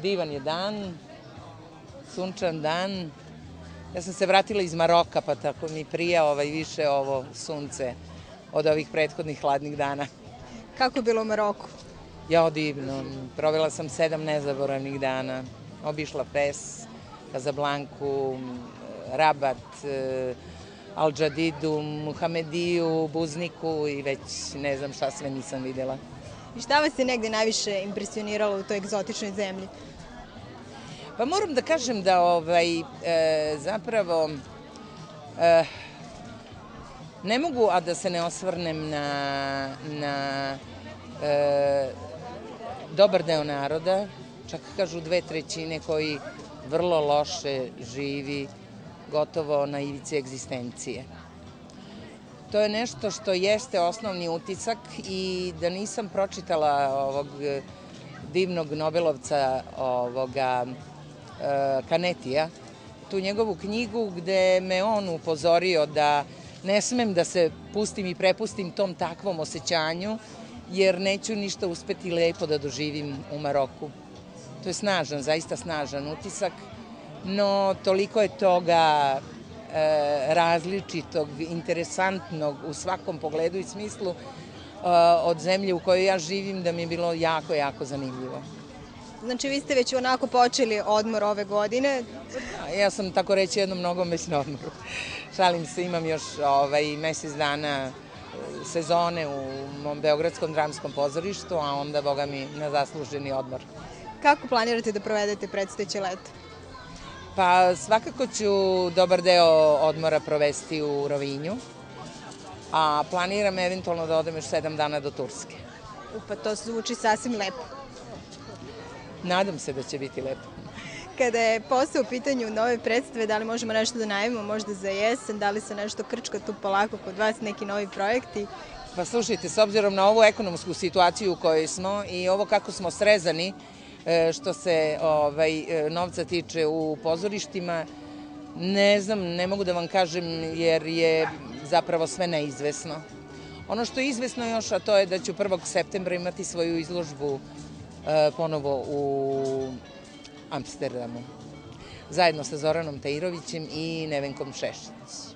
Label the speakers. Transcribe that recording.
Speaker 1: Divan je dan, sunčan dan. Ja sam se vratila iz Maroka, pa tako mi prija više ovo sunce od ovih prethodnih hladnih dana.
Speaker 2: Kako je bilo u Maroku?
Speaker 1: Jao, divno. Provela sam 7 nezaboravnih dana. Obišla Fes, Kazablanku, Rabat, Al Džadidu, Muhamediju, Buzniku i već ne znam šta sve nisam videla.
Speaker 2: I šta vas je negde najviše impresioniralo u toj egzotičnoj zemlji?
Speaker 1: Pa moram da kažem da zapravo ne mogu, a da se ne osvrnem na dobar deo naroda, čak kažu 2/3 koji vrlo loše živi, gotovo na ivici egzistencije. To je nešto što jeste osnovni utisak i da nisam pročitala ovog divnog Nobelovca Kanetija, tu njegovu knjigu gde me on upozorio da ne smem da se pustim i prepustim tom takvom osjećanju, jer neću ništa uspeti lepo da doživim u Maroku. To je snažan, zaista snažan utisak, no toliko je toga različitog, interesantnog u svakom pogledu i smislu od zemlje u kojoj ja živim da mi je bilo jako, jako zanimljivo.
Speaker 2: Znači, vi ste već onako počeli odmor ove godine.
Speaker 1: Ja sam, tako reći, jednom nogom već na odmoru. Šalim se, imam još mesec dana sezone u mom Beogradskom dramskom pozorištu, a onda, boga mi, na zasluženi odmor.
Speaker 2: Kako planirate da provedete predstojeće leto?
Speaker 1: Pa svakako ću dobar deo odmora provesti u Rovinju, a planiram eventualno da odem još 7 dana do Turske.
Speaker 2: Pa to zvuči sasvim lepo.
Speaker 1: Nadam se da će biti lepo.
Speaker 2: Kada je posao u pitanju nove predstave, da li možemo nešto da najavimo možda za jesen, da li se nešto krčka tu polako kod vas, neki novi projekti?
Speaker 1: Pa slušajte, s obzirom na ovu ekonomsku situaciju u kojoj smo i ovo kako smo srezani, što se novca tiče u pozorištima, ne znam, ne mogu da vam kažem jer je zapravo sve neizvesno. Ono što je izvesno još, a to je da ću 1. septembra imati svoju izložbu ponovo u Amsterdamu, zajedno sa Zoranom Tajirovićem i Nevenkom Šešić.